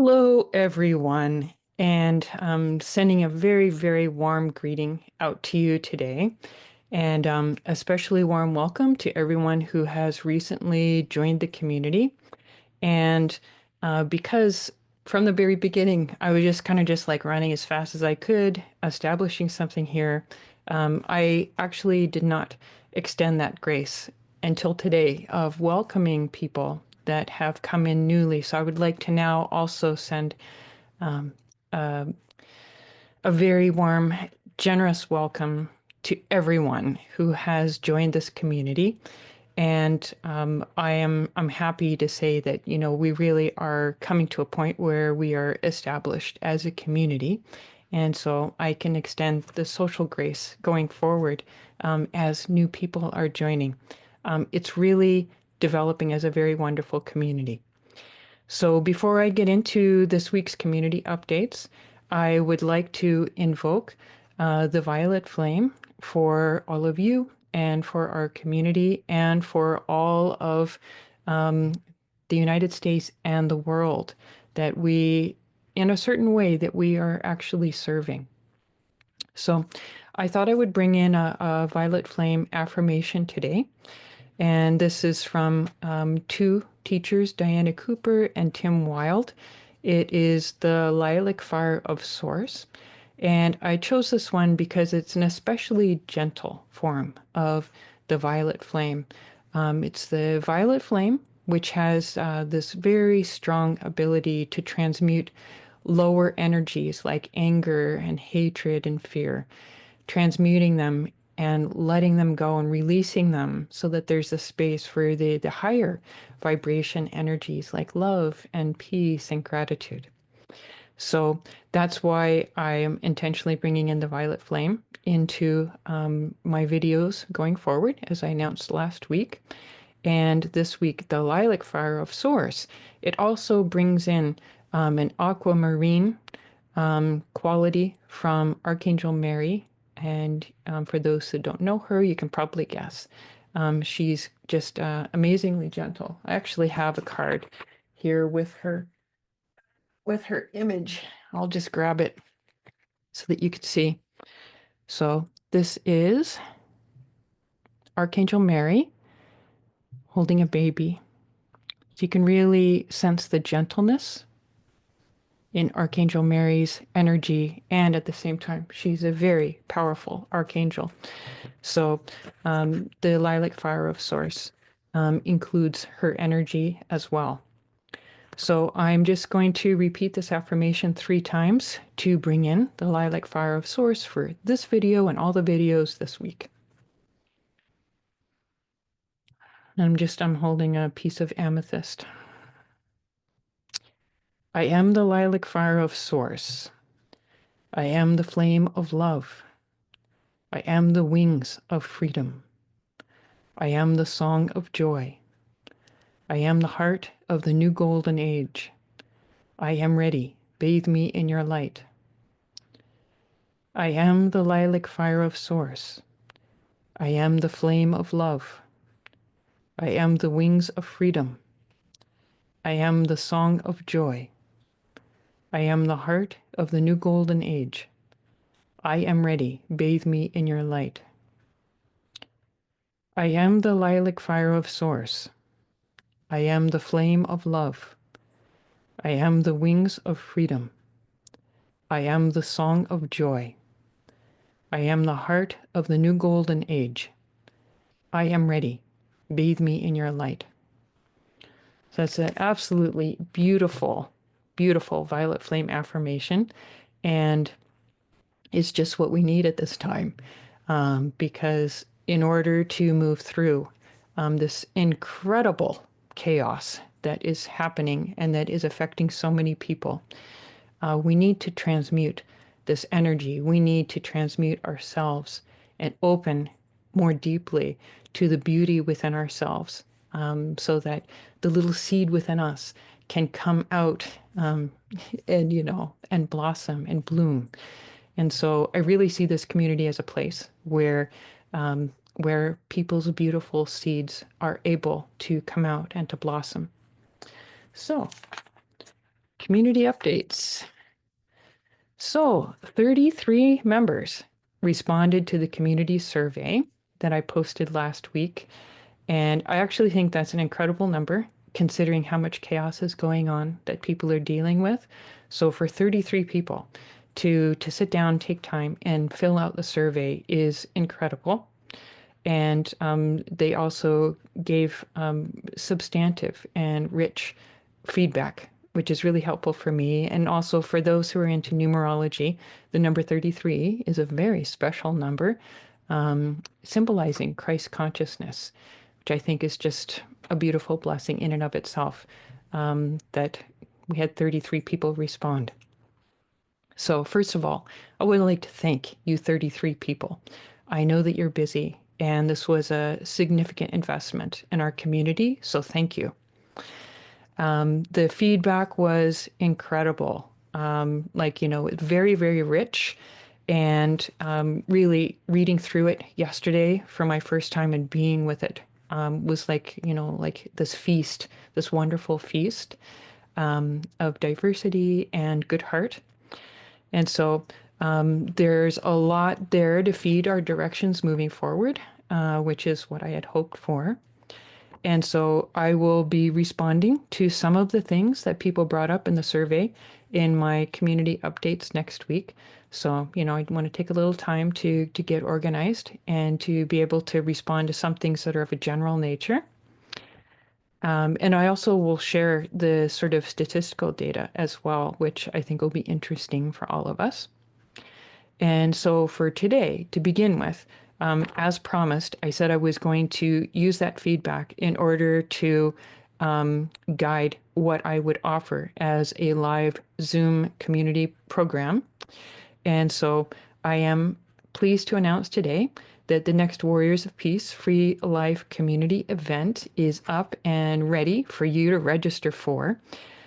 Hello, everyone, and sending a very, very warm greeting out to you today, and especially warm welcome to everyone who has recently joined the community. And because from the very beginning, I was just kind of just like running as fast as I could, establishing something here. I actually did not extend that grace until today of welcoming people that have come in newly. So I would like to now also send um, uh, a very warm, generous welcome to everyone who has joined this community. And I'm happy to say that, we really are coming to a point where we are established as a community. And so I can extend the social grace going forward as new people are joining. It's really developing as a very wonderful community. So before I get into this week's community updates, I would like to invoke the violet flame for all of you and for our community and for all of um, the United States and the world that we, in a certain way, that we are actually serving. So I thought I would bring in a violet flame affirmation today. And this is from two teachers, Diana Cooper and Tim Wilde. It is the Lilac Fire of Source. And I chose this one because it's an especially gentle form of the violet flame. It's the violet flame, which has this very strong ability to transmute lower energies like anger and hatred and fear, transmuting them and letting them go and releasing them so that there's a space for the higher vibration energies like love and peace and gratitude. So that's why I am intentionally bringing in the violet flame into my videos going forward, as I announced last week. And this week, the lilac fire of source. It also brings in an aquamarine quality from Archangel Mary. And for those that don't know her, you can probably guess. She's just amazingly gentle. I actually have a card here with her image. I'll just grab it so that you can see. So this is Archangel Mary holding a baby. So you can really sense the gentleness in Archangel Mary's energy, and at the same time, she's a very powerful archangel. So the lilac fire of source includes her energy as well. So I'm just going to repeat this affirmation 3 times to bring in the lilac fire of source for this video and all the videos this week. I'm holding a piece of amethyst. I am the lilac fire of source. I am the flame of love. I am the wings of freedom. I am the song of joy. I am the heart of the new golden age. I am ready. Bathe me in your light. I am the lilac fire of source. I am the flame of love. I am the wings of freedom. I am the song of joy. I am the heart of the new golden age. I am ready. Bathe me in your light. I am the lilac fire of source. I am the flame of love. I am the wings of freedom. I am the song of joy. I am the heart of the new golden age. I am ready. Bathe me in your light. So that's an absolutely beautiful, beautiful violet flame affirmation. And it's just what we need at this time. Because in order to move through this incredible chaos that is happening and that is affecting so many people, we need to transmute this energy. We need to transmute ourselves and open more deeply to the beauty within ourselves, so that the little seed within us can come out and blossom and bloom. And so I really see this community as a place where people's beautiful seeds are able to come out and to blossom. So Community updates. So 33 members responded to the community survey that I posted last week. And I actually think that's an incredible number considering how much chaos is going on that people are dealing with. So for 33 people to sit down, take time and fill out the survey is incredible. And they also gave substantive and rich feedback, which is really helpful for me. And also for those who are into numerology, the number 33 is a very special number, symbolizing Christ consciousness, which I think is just a beautiful blessing in and of itself, that we had 33 people respond. So, first of all, I would like to thank you 33 people. I know that you're busy, and this was a significant investment in our community, so thank you. The feedback was incredible. Very, very rich. And really reading through it yesterday for my first time and being with it was like this feast, this wonderful feast of diversity and good heart. And so there's a lot there to feed our directions moving forward, which is what I had hoped for. And so I will be responding to some of the things that people brought up in the survey in my community updates next week. So, I want to take a little time to get organized and to be able to respond to some things that are of a general nature. And I also will share the sort of statistical data as well, which I think will be interesting for all of us. And so for today, to begin with, as promised, I said I was going to use that feedback in order to guide what I would offer as a live Zoom community program. And so I am pleased to announce today that the next Warriors of Peace Free Life community event is up and ready for you to register for.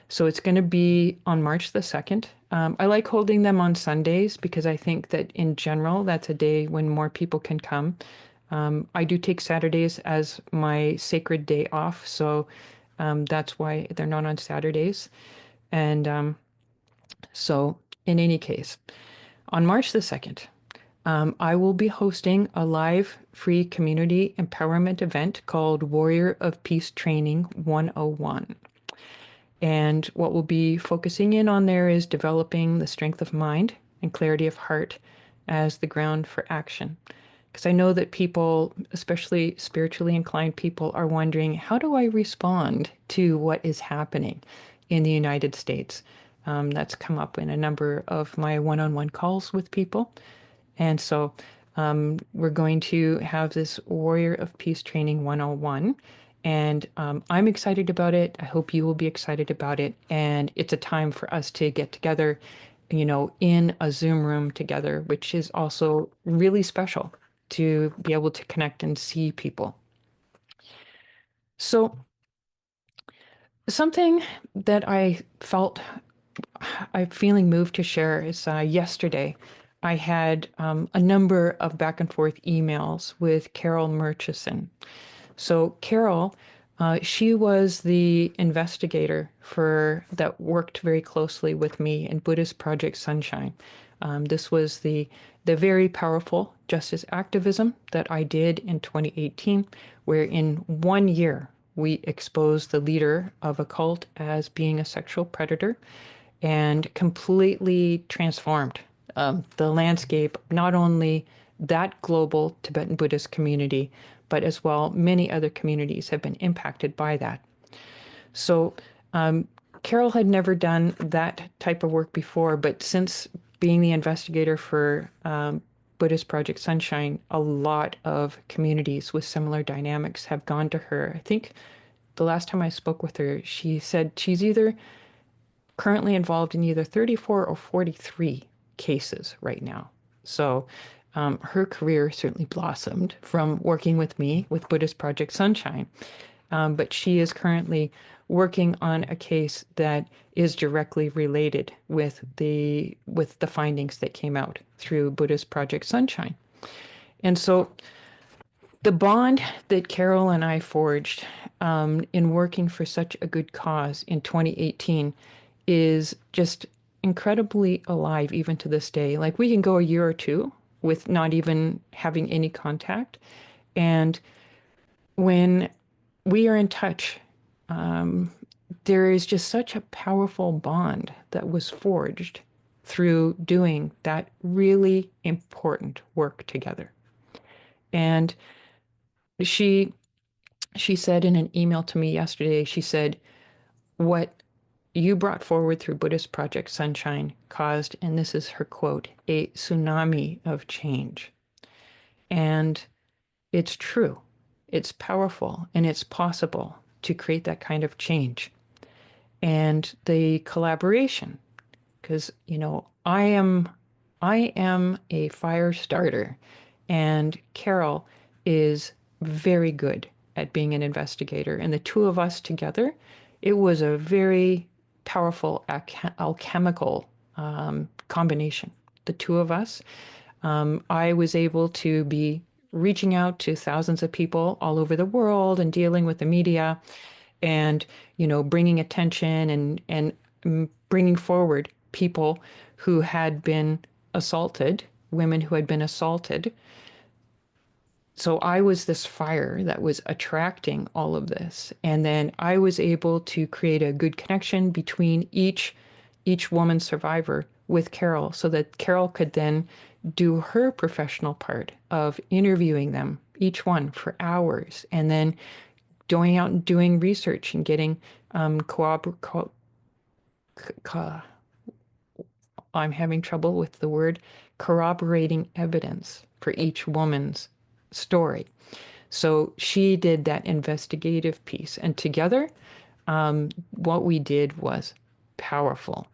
So it's going to be on March the 2nd. I like holding them on Sundays because I think that in general, that's a day when more people can come. I do take Saturdays as my sacred day off, so that's why they're not on Saturdays. And so in any case, on March the 2nd, I will be hosting a live free community empowerment event called Warrior of Peace Training 101. And what we'll be focusing in on there is developing the strength of mind and clarity of heart as the ground for action. Because I know that people, especially spiritually inclined people, are wondering, how do I respond to what is happening in the United States? That's come up in a number of my one-on-one calls with people. And so we're going to have this Warrior of Peace Training 101. And I'm excited about it. I hope you will be excited about it. And it's a time for us to get together, in a Zoom room together, which is also really special to be able to connect and see people. So something that I'm feeling moved to share is yesterday I had a number of back and forth emails with Carol Murchison. So Carol, she was the investigator that worked very closely with me in Buddhist Project Sunshine. This was the very powerful justice activism that I did in 2018, where in 1 year we exposed the leader of a cult as being a sexual predator and completely transformed the landscape, not only that global Tibetan Buddhist community, but as well, many other communities have been impacted by that. So Carol had never done that type of work before, but since being the investigator for Buddhist Project Sunshine, a lot of communities with similar dynamics have gone to her. I think the last time I spoke with her, she said she's either currently involved in either 34 or 43 cases right now. So her career certainly blossomed from working with me with Buddhist Project Sunshine. But she is currently working on a case that is directly related with the findings that came out through Buddhist Project Sunshine. And so the bond that Carol and I forged in working for such a good cause in 2018 is just incredibly alive even to this day. Like we can go a year or two with not even having any contact. And when we are in touch, there is just such a powerful bond that was forged through doing that really important work together. And she she said in an email to me yesterday, she said, what you brought forward through Buddhist Project Sunshine caused, and this is her quote, a tsunami of change. And it's true, it's powerful, and it's possible to create that kind of change. And the collaboration, because, I am a fire starter, and Carol is very good at being an investigator. And the two of us together, it was a very powerful alchemical combination. The two of us, I was able to be reaching out to thousands of people all over the world and dealing with the media and, bringing attention and bringing forward people who had been assaulted, women who had been assaulted. So I was this fire that was attracting all of this. And then I was able to create a good connection between each woman survivor with Carol so that Carol could then do her professional part of interviewing them, each one for hours, and then going out and doing research and getting I'm having trouble with the word corroborating evidence for each woman's story. So she did that investigative piece, and together, what we did was powerful.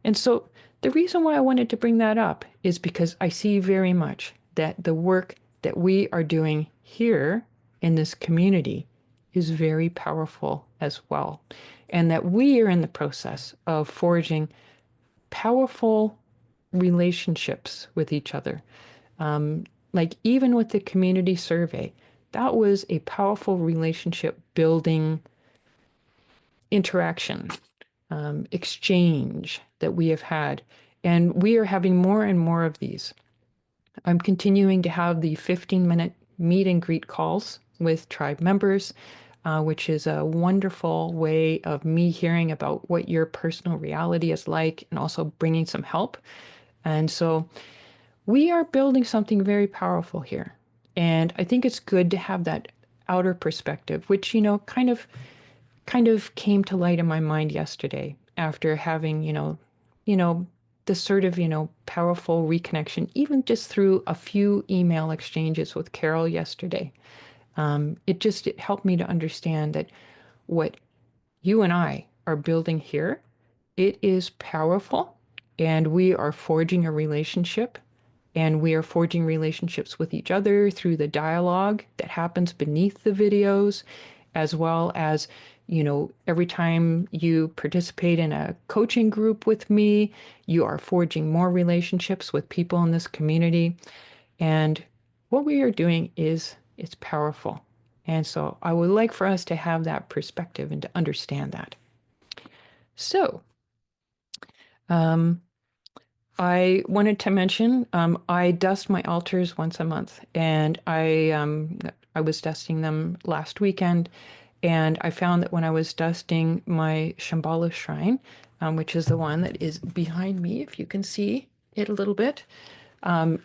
And so the reason why I wanted to bring that up is because I see very much that the work that we are doing here in this community is very powerful as well. And that we are in the process of forging powerful relationships with each other. Like even with the community survey, that was a powerful relationship building interaction, exchange that we have had. And we are having more and more of these. I'm continuing to have the 15-minute meet and greet calls with tribe members, which is a wonderful way of me hearing about what your personal reality is like and also bringing some help. And so we are building something very powerful here. And I think it's good to have that outer perspective, which, kind of came to light in my mind yesterday after having, this sort of, powerful reconnection, even just through a few email exchanges with Carol yesterday. It helped me to understand that what you and I are building here, it is powerful, and we are forging a relationship, and we are forging relationships with each other through the dialogue that happens beneath the videos, as well as, every time you participate in a coaching group with me, you are forging more relationships with people in this community. And what we are doing it's powerful. And so I would like for us to have that perspective and to understand that. So, I wanted to mention, I dust my altars once a month, and I was dusting them last weekend, and I found that when I was dusting my Shambhala shrine, which is the one that is behind me, if you can see it a little bit,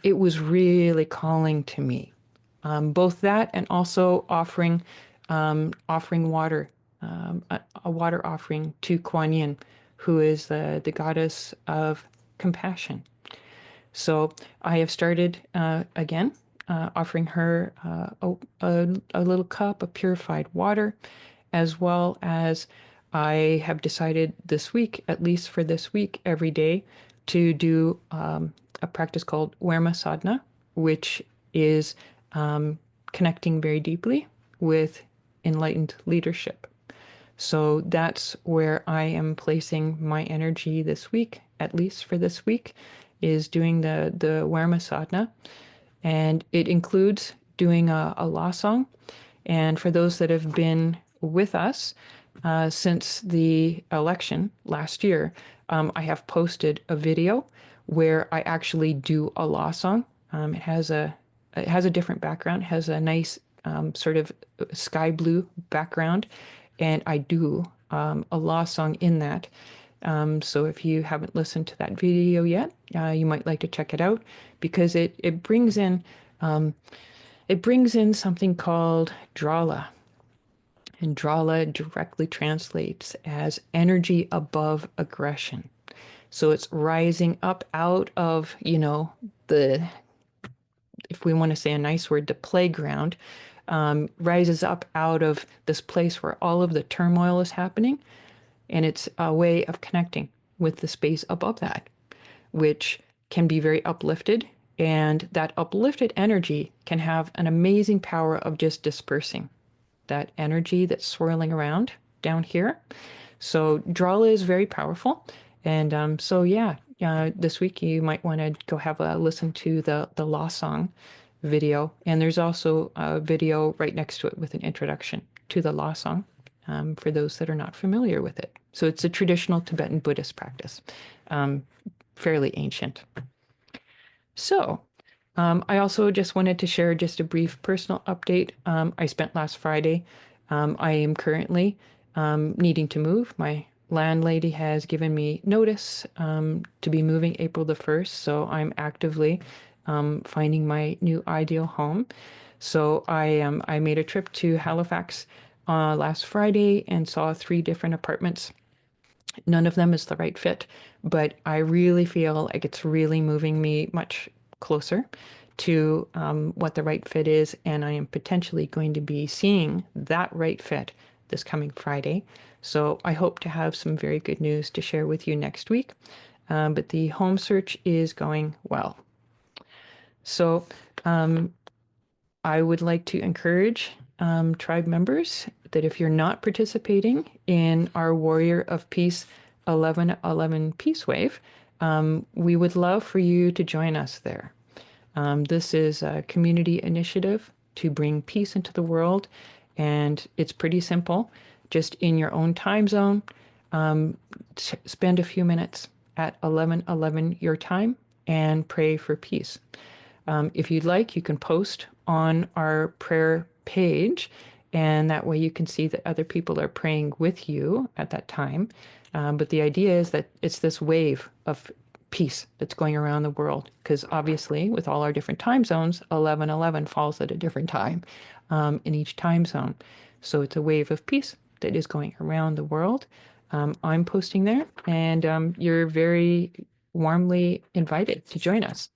it was really calling to me. Both that and also offering water, a water offering to Kuan Yin, who is the goddess of compassion. So I have started again offering her a little cup of purified water, as well as I have decided this week, at least for this week, every day, to do a practice called Werma Sadhana, which is connecting very deeply with enlightened leadership. So that's where I am placing my energy this week, at least for this week, is doing the Werma Sadhana. And it includes doing a law song. And for those that have been with us, since the election last year, I have posted a video where I actually do a law song. It has a different background, has a nice sort of sky blue background, and I do a law song in that. So if you haven't listened to that video yet, you might like to check it out because it brings in something called drala. And drala directly translates as energy above aggression. So it's rising up out of, the, if we want to say a nice word, the playground, rises up out of this place where all of the turmoil is happening. And it's a way of connecting with the space above that, which can be very uplifted. And that uplifted energy can have an amazing power of just dispersing that energy that's swirling around down here. So drala is very powerful. And this week you might want to go have a listen to the law song video. And there's also a video right next to it with an introduction to the law song for those that are not familiar with it. So it's a traditional Tibetan Buddhist practice, fairly ancient. So I also just wanted to share just a brief personal update. I spent last Friday. I am currently needing to move. My landlady has given me notice to be moving April the 1st, so I'm actively finding my new ideal home. So I made a trip to Halifax last Friday and saw 3 different apartments. None of them is the right fit, but I really feel like it's really moving me much closer to what the right fit is. And I am potentially going to be seeing that right fit this coming Friday. So I hope to have some very good news to share with you next week. But the home search is going well. So I would like to encourage tribe members that if you're not participating in our Warrior of Peace 1111 Peace Wave, we would love for you to join us there. This is a community initiative to bring peace into the world, and it's pretty simple. Just in your own time zone, spend a few minutes at 11:11 your time and pray for peace. If you'd like, you can post on our prayer page, and that way you can see that other people are praying with you at that time. But the idea is that it's this wave of peace that's going around the world, because obviously, with all our different time zones, 11:11 falls at a different time in each time zone. So it's a wave of peace that is going around the world. I'm posting there, and you're very warmly invited to join us.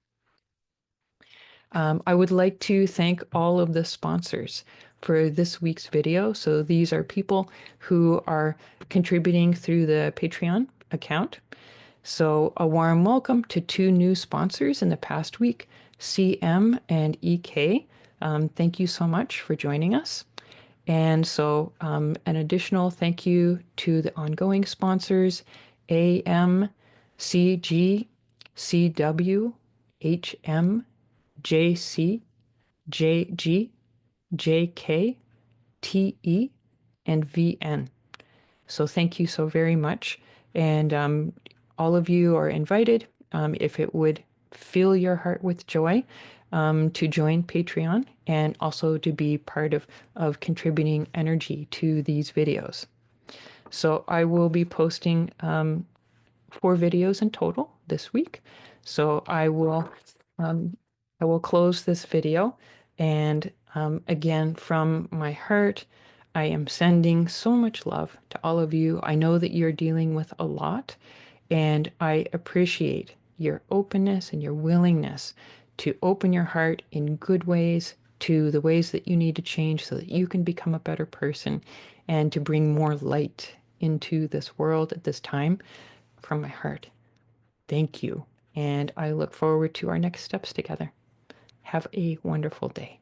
I would like to thank all of the sponsors for this week's video. So these are people who are contributing through the Patreon account. So a warm welcome to 2 new sponsors in the past week, CM and EK. Thank you so much for joining us. And so an additional thank you to the ongoing sponsors, AM, CG, CW, HM, JC, JG, JK, TE, and VN. So thank you so very much. And all of you are invited, if it would fill your heart with joy, to join Patreon and also to be part of contributing energy to these videos. So I will be posting 4 videos in total this week. So I will close this video, and again, from my heart, I am sending so much love to all of you. I know that you're dealing with a lot, and I appreciate your openness and your willingness to open your heart in good ways to the ways that you need to change so that you can become a better person and to bring more light into this world at this time. From my heart, thank you. And I look forward to our next steps together. Have a wonderful day.